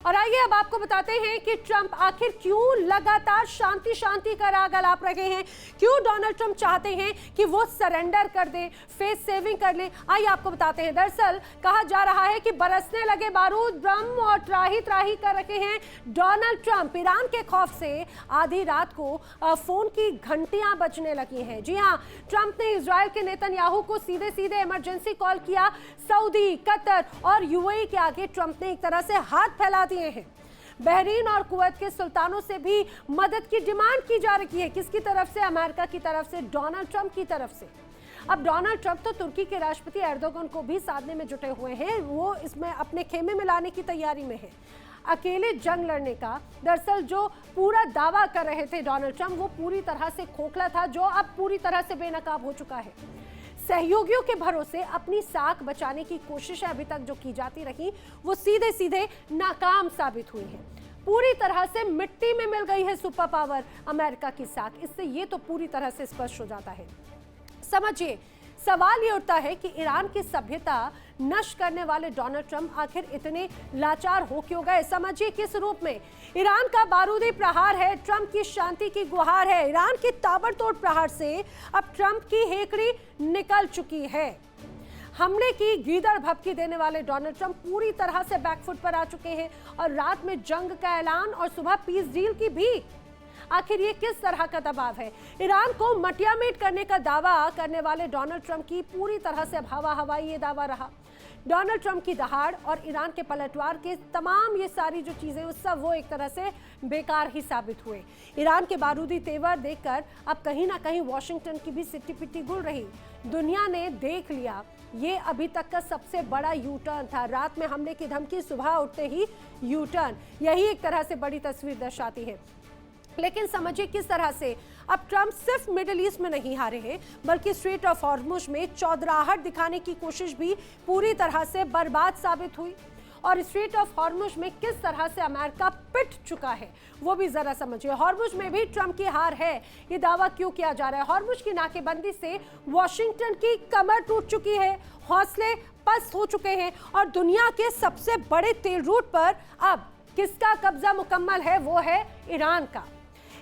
और आइए अब आपको बताते हैं कि ट्रंप आखिर क्यों लगातार शांति का राग अलाप रहे हैं, क्यों डोनाल्ड ट्रंप चाहते हैं कि वो सरेंडर कर दे, फेस सेविंग कर ले। आइए आपको बताते हैं। दरअसल कहा जा रहा है कि बरसने लगे बारूद बम और त्राही त्राही कर रखे हैं डोनाल्ड ट्रंप। ईरान के खौफ से आधी रात को फोन की घंटियां बजने लगी हैं। जी हाँ, ट्रंप ने इजराइल के नेतन्याहू को सीधे सीधे इमरजेंसी कॉल किया। सऊदी, कतर और यूएई के आगे ट्रंप ने एक तरह से हाथ फैला दिए हैं। बहरीन और कुवैत के सुल्तानों से भी मदद की डिमांड की जा रही है। किसकी तरफ से? अमेरिका की तरफ से, डोनाल्ड ट्रंप की तरफ से। अब डोनाल्ड ट्रंप तो तुर्की के राष्ट्रपति एर्दोगन को भी साधने में जुटे हुए हैं। वो इसमें अपने खेमे में लाने की तैयारी में है, अकेले जंग लड़ने का। दरअसल जो पूरा दावा कर रहे थे डोनाल्ड ट्रंप, वो पूरी तरह से खोखला था, जो अब पूरी तरह से बेनकाब हो चुका है। सहयोगियों के भरोसे अपनी साख बचाने की कोशिशें अभी तक जो की जाती रही, वो सीधे सीधे नाकाम साबित हुई हैं। पूरी तरह से मिट्टी में मिल गई है सुपर पावर अमेरिका की साख। इससे ये तो पूरी तरह से स्पष्ट हो जाता है। समझिए, सवाल ये उठता है कि ईरान की सभ्यता नष्ट करने वाले डोनाल्ड ट्रंप आखिर इतने लाचार हो क्यों गए? समझिए किस रूप में। ईरान का बारूदी प्रहार है, ट्रंप की शांति की गुहार है। ईरान की ताबड़तोड़ प्रहार से अब ट्रंप की हेकड़ी निकल चुकी है। हमले की गीदड़ भभकी देने वाले डोनाल्ड ट्रंप पूरी तरह से बैकफुट पर आ चुके हैं और रात में जंग का ऐलान और सुबह पीस डील की भी। आखिर ये किस तरह का दबाव है? ईरान को मटियामेट करने का दावा करने वाले डोनाल्ड ट्रंप की पूरी तरह से हवा हवाई ये दावा रहा। डोनाल्ड ट्रंप की दहाड़ और ईरान के पलटवार के तमाम ये सारी जो चीजें, उस सब वो एक तरह से बेकार ही साबित हुए। ईरान के बारूदी तेवर देखकर अब कहीं ना कहीं वॉशिंगटन की भी सिट्टी पिट्टी गुल रही। दुनिया ने देख लिया, ये अभी तक का सबसे बड़ा यू टर्न था। रात में हमले की धमकी, सुबह उठते ही यू टर्न। यही एक तरह से बड़ी तस्वीर दर्शाती है। लेकिन समझिए किस तरह से अब ट्रंप सिर्फ मिडिल ईस्ट में नहीं हारे हैं, बल्कि स्ट्रेट ऑफ हॉर्मुज में चौधराहट दिखाने की कोशिश भी पूरी तरह से बर्बाद साबित हुई। और स्ट्रेट ऑफ हॉर्मुज में किस तरह से अमेरिका पिट चुका है, वो भी जरा समझिए। हॉर्मुज में भी ट्रंप की हार है, ये दावा क्यों किया जा रहा है? हॉर्मुज की नाकेबंदी से वॉशिंगटन की कमर टूट चुकी है, हौसले पस्त हो चुके हैं और दुनिया के सबसे बड़े तेल रूट पर अब किसका कब्जा मुकम्मल है? वो है ईरान का।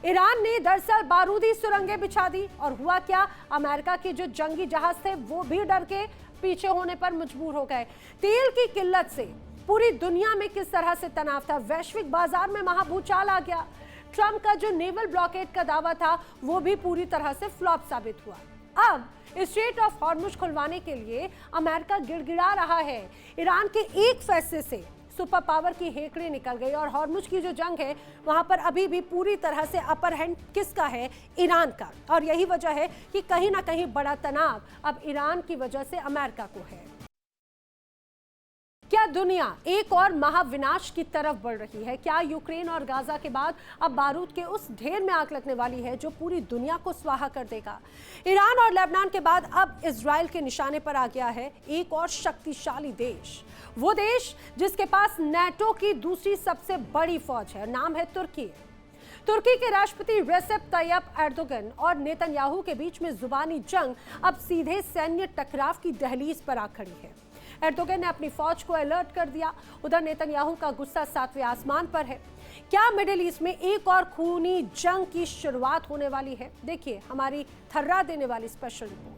ईरान ने दरअसल बारूदी सुरंगें बिछा दी और हुआ क्या? अमेरिका के जो जंगी जहाज थे वो भी डर के पीछे होने पर मजबूर हो गए। तेल की किल्लत से पूरी दुनिया में किस तरह से तनाव था, वैश्विक बाजार में महाभूचाल आ गया। ट्रंप का जो नेवल ब्लॉकेड का दावा था वो भी पूरी तरह से फ्लॉप साबित हुआ। अब स्ट्रेट ऑफ हॉर्मुज खुलवाने के लिए अमेरिका गिड़गिड़ा रहा है। ईरान के एक फैसले से सुपर पावर की हेकड़ी निकल गई और हॉर्मुज की जो जंग है वहां पर अभी भी पूरी तरह से अपर हैंड किसका है? ईरान का। और यही वजह है कि कहीं ना कहीं बड़ा तनाव अब ईरान की वजह से अमेरिका को है। क्या दुनिया एक और महाविनाश की तरफ बढ़ रही है? क्या यूक्रेन और गाजा के बाद अब बारूद के उस ढेर में आग लगने वाली है जो पूरी दुनिया को स्वाहा कर देगा? ईरान और लेबनान के बाद अब इजराइल के निशाने पर आ गया है एक और शक्तिशाली देश, वो देश जिसके पास नाटो की दूसरी सबसे बड़ी फौज है। नाम है तुर्की। तुर्की के राष्ट्रपति रेसेप तैयप एर्दोगन और नेतन्याहू के बीच में जुबानी जंग अब सीधे सैन्य टकराव की दहलीज पर आ खड़ी है। एर्दोगन ने अपनी फौज को अलर्ट कर दिया, उधर नेतन्याहू का गुस्सा सातवें आसमान पर है। क्या मिडिल ईस्ट में एक और खूनी जंग की शुरुआत होने वाली है? देखिए हमारी थर्रा देने वाली स्पेशल रिपोर्ट।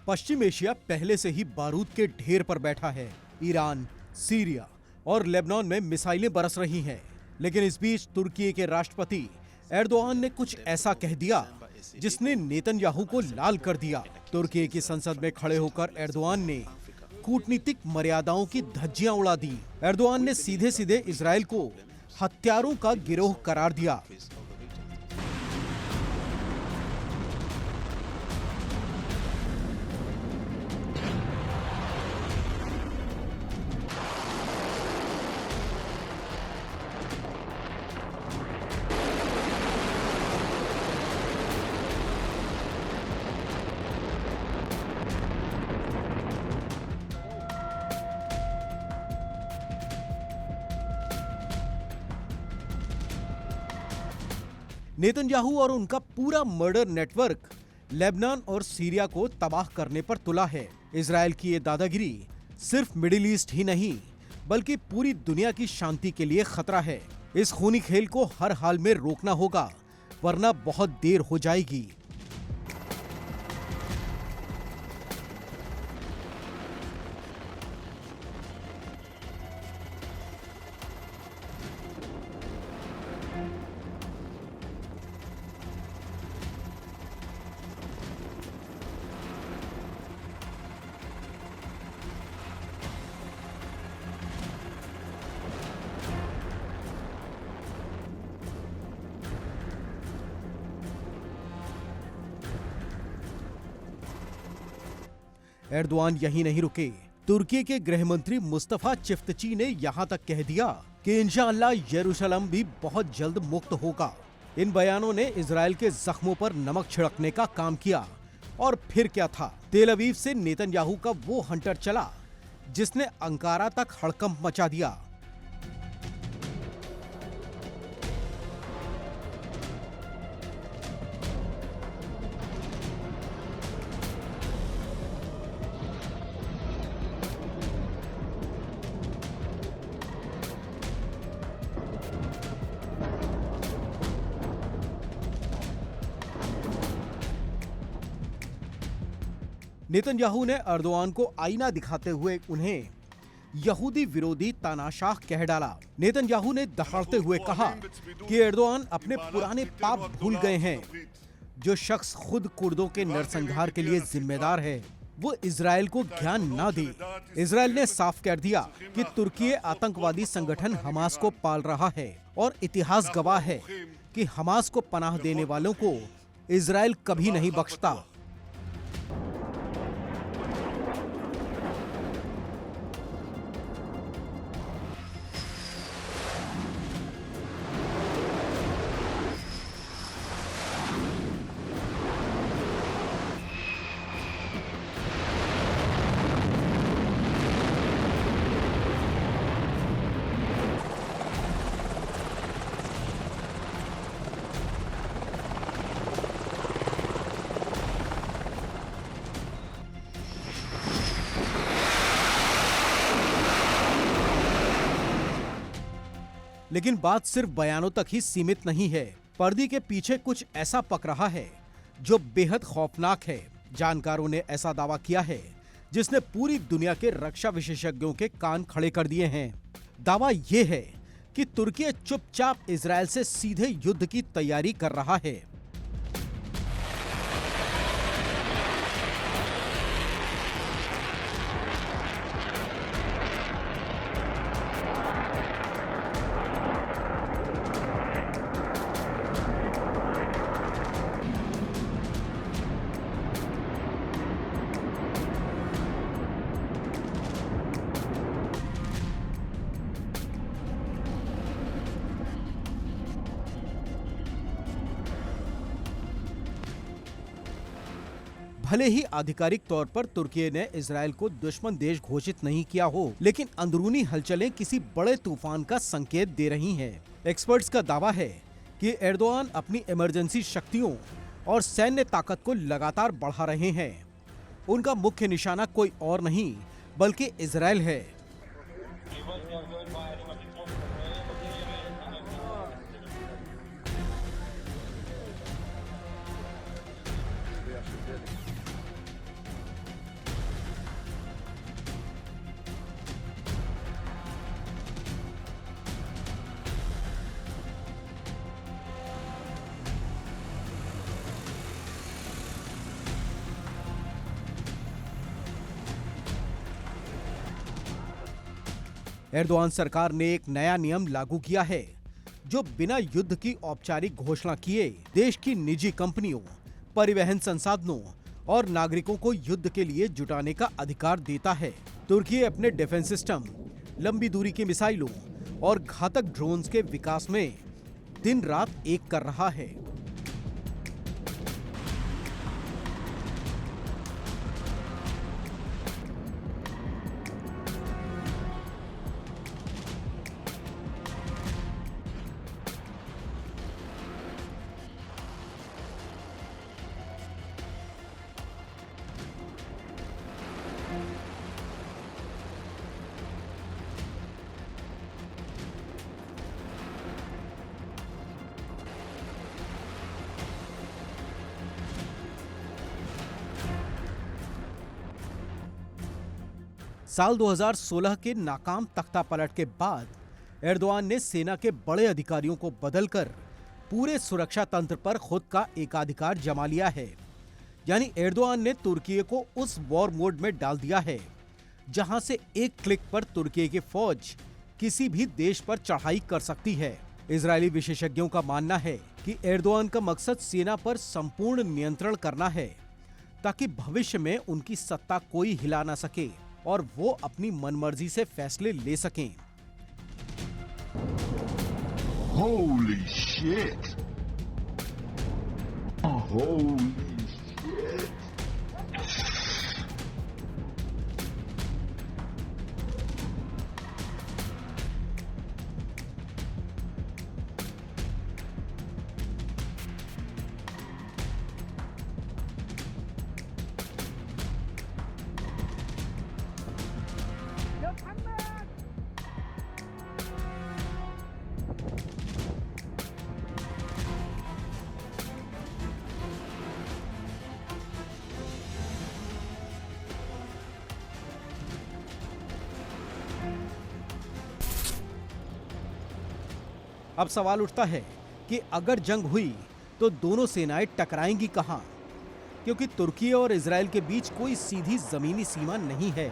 पश्चिम एशिया पहले से ही बारूद के ढेर पर बैठा है। ईरान, सीरिया और लेबनान में मिसाइलें बरस रही हैं। लेकिन इस बीच तुर्की के राष्ट्रपति एर्दोआन ने कुछ ऐसा कह दिया जिसने नेतन्याहू को लाल कर दिया। तुर्की की संसद में खड़े होकर एर्दोआन ने कूटनीतिक मर्यादाओं की धज्जियां उड़ा दी। एर्दोआन ने सीधे सीधे इजराइल को हत्यारों का गिरोह करार दिया। नेतन्याहू और उनका पूरा मर्डर नेटवर्क लेबनान और सीरिया को तबाह करने पर तुला है। इजरायल की ये दादागिरी सिर्फ मिडिल ईस्ट ही नहीं बल्कि पूरी दुनिया की शांति के लिए खतरा है। इस खूनी खेल को हर हाल में रोकना होगा, वरना बहुत देर हो जाएगी। एर्दोआन यहीं नहीं रुके। तुर्की के गृह मंत्री मुस्तफा चिफ्तची ने यहां तक कह दिया कि इंशाअल्लाह यरूशलेम भी बहुत जल्द मुक्त होगा। इन बयानों ने इजरायल के जख्मों पर नमक छिड़कने का काम किया। और फिर क्या था, तेल अवीव से नेतन्याहू का वो हंटर चला जिसने अंकारा तक हड़कंप मचा दिया। नेतन्याहू ने एर्दोआन को आईना दिखाते हुए उन्हें यहूदी विरोधी तानाशाह कह डाला। नेतन्याहू ने दहाड़ते हुए कहा कि एर्दोआन अपने पुराने पाप भूल गए हैं। जो शख्स खुद कुर्दों के नरसंहार के लिए जिम्मेदार है वो इजरायल को ज्ञान ना दे। इजरायल ने साफ कर दिया कि तुर्की आतंकवादी संगठन हमास को पाल रहा है और इतिहास गवाह है कि हमास को पनाह देने वालों को इजरायल कभी नहीं बख्शता। लेकिन बात सिर्फ बयानों तक ही सीमित नहीं है। पर्दे के पीछे कुछ ऐसा पक रहा है जो बेहद खौफनाक है। जानकारों ने ऐसा दावा किया है जिसने पूरी दुनिया के रक्षा विशेषज्ञों के कान खड़े कर दिए हैं। दावा यह है कि तुर्की चुपचाप इजरायल से सीधे युद्ध की तैयारी कर रहा है। भले ही आधिकारिक तौर पर तुर्की ने इजरायल को दुश्मन देश घोषित नहीं किया हो, लेकिन अंदरूनी हलचलें किसी बड़े तूफान का संकेत दे रही हैं। एक्सपर्ट्स का दावा है कि एर्दोआन अपनी इमरजेंसी शक्तियों और सैन्य ताकत को लगातार बढ़ा रहे हैं। उनका मुख्य निशाना कोई और नहीं बल्कि इजरायल है। एर्दोआन सरकार ने एक नया नियम लागू किया है जो बिना युद्ध की औपचारिक घोषणा किए देश की निजी कंपनियों, परिवहन संसाधनों और नागरिकों को युद्ध के लिए जुटाने का अधिकार देता है। तुर्की अपने डिफेंस सिस्टम, लंबी दूरी की मिसाइलों और घातक ड्रोन्स के विकास में दिन रात एक कर रहा है। साल 2016 के नाकाम तख्ता पलट के बाद एर्दोआन ने सेना के बड़े अधिकारियों को बदलकर पूरे सुरक्षा तंत्र पर खुद का एकाधिकार जमा लिया है। यानी एर्दोआन ने तुर्की को उस वॉर मोड में डाल दिया है जहां से एक क्लिक पर तुर्की की फौज किसी भी देश पर चढ़ाई कर सकती है। इजरायली विशेषज्ञों का मानना है कि एर्दोआन का मकसद सेना पर संपूर्ण नियंत्रण करना है ताकि भविष्य में उनकी सत्ता कोई हिला ना सके और वो अपनी मनमर्जी से फैसले ले सकें। Holy shit! Holy shit! अब सवाल उठता है कि अगर जंग हुई तो दोनों सेनाएं टकराएंगी कहां? क्योंकि तुर्की और इजरायल के बीच कोई सीधी जमीनी सीमा नहीं है।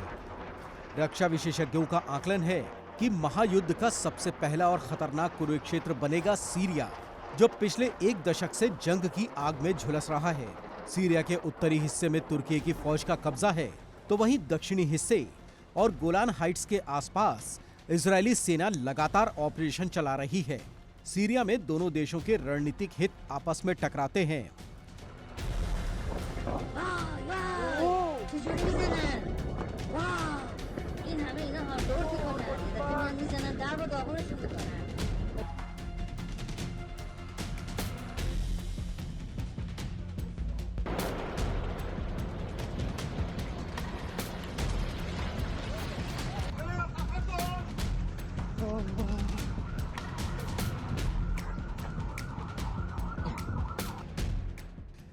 रक्षा विशेषज्ञों का आकलन है कि महायुद्ध का सबसे पहला और खतरनाक कुरुक्षेत्र बनेगा सीरिया, जो पिछले एक दशक से जंग की आग में झुलस रहा है। सीरिया के उत्तरी हिस्से में तुर्की की फौज का कब्जा है, तो वहीं दक्षिणी हिस्से और गोलान हाइट्स के आसपास इजरायली सेना लगातार ऑपरेशन चला रही है। सीरिया में दोनों देशों के रणनीतिक हित आपस में टकराते हैं।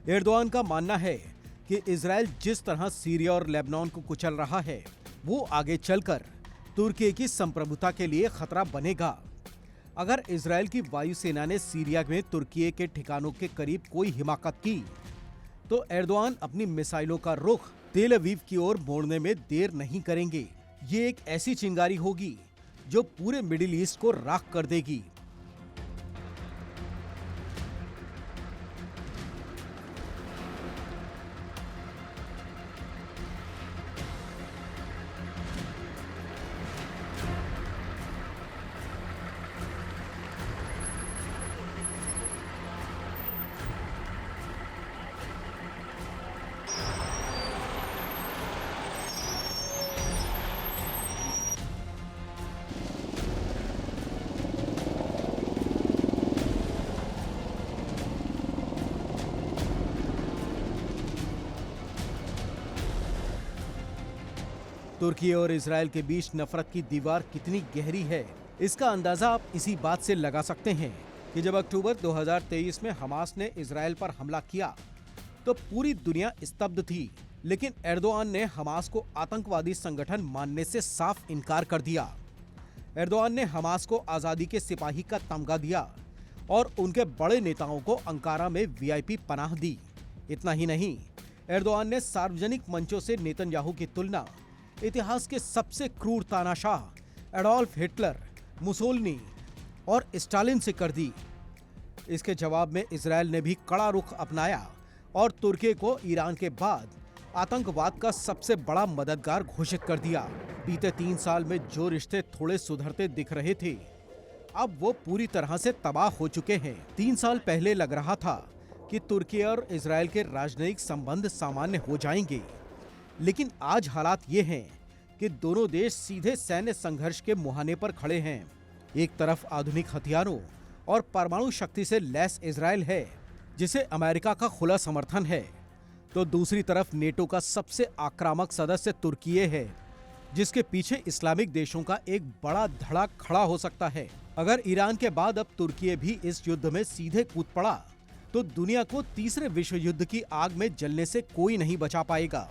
एर्दोआन का मानना है कि इजरायल जिस तरह सीरिया और लेबनान को कुचल रहा है, वो आगे चलकर तुर्की की संप्रभुता के लिए खतरा बनेगा। अगर इजरायल की वायुसेना ने सीरिया में तुर्की के ठिकानों के करीब कोई हिमाकत की, तो एर्दोआन अपनी मिसाइलों का रुख तेल अवीव की ओर मोड़ने में देर नहीं करेंगे। ये एक ऐसी चिंगारी होगी जो पूरे मिडिल ईस्ट को राख कर देगी। तुर्की और इजरायल के बीच नफरत की दीवार कितनी गहरी है, इसका अंदाजा आप इसी बात से लगा सकते हैं कि जब अक्टूबर 2023 में हमास ने इजरायल पर हमला किया तो पूरी दुनिया स्तब्ध थी, लेकिन एर्दोआन ने हमास को आतंकवादी संगठन मानने से साफ इनकार कर दिया। एर्दोआन ने हमास को आजादी के सिपाही का तमगा दिया और उनके बड़े नेताओं को अंकारा में वीआईपी पनाह दी। इतना ही नहीं, एर्दोआन ने सार्वजनिक मंचों से नेतन्याहू की तुलना इतिहास के सबसे क्रूर तानाशाह एडोल्फ हिटलर, मुसोलिनी और स्टालिन से कर दी। इसके जवाब में इजरायल ने भी कड़ा रुख अपनाया और तुर्की को ईरान के बाद आतंकवाद का सबसे बड़ा मददगार घोषित कर दिया। बीते 3 साल में जो रिश्ते थोड़े सुधरते दिख रहे थे, अब वो पूरी तरह से तबाह हो चुके हैं। 3 साल पहले लग रहा था कि तुर्की और इजरायल के राजनयिक संबंध सामान्य हो जाएंगे, लेकिन आज हालात ये हैं कि दोनों देश सीधे सैन्य संघर्ष के मुहाने पर खड़े हैं। एक तरफ आधुनिक हथियारों और परमाणु शक्ति से लैस इजरायल है, जिसे अमेरिका का खुला समर्थन है, तो दूसरी तरफ नेटो का सबसे आक्रामक सदस्य तुर्की है, जिसके पीछे इस्लामिक देशों का एक बड़ा धड़ा खड़ा हो सकता है। अगर ईरान के बाद अब तुर्की भी इस युद्ध में सीधे कूद पड़ा, तो दुनिया को तीसरे विश्व युद्ध की आग में जलने से कोई नहीं बचा पाएगा।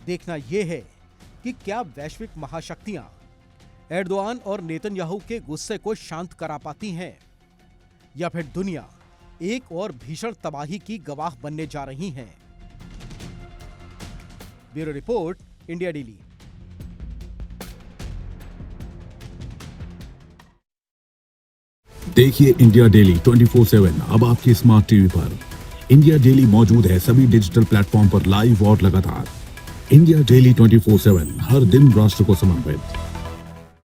देखना यह है कि क्या वैश्विक महाशक्तियां एर्दोआन और नेतन्याहू के गुस्से को शांत करा पाती हैं, या फिर दुनिया एक और भीषण तबाही की गवाह बनने जा रही है। Bureau report, India daily. देखिए इंडिया डेली 24/7 अब आपके स्मार्ट टीवी पर। इंडिया डेली मौजूद है सभी डिजिटल प्लेटफॉर्म पर लाइव और लगातार। इंडिया डेली 24/7 हर दिन राष्ट्र को समर्पित।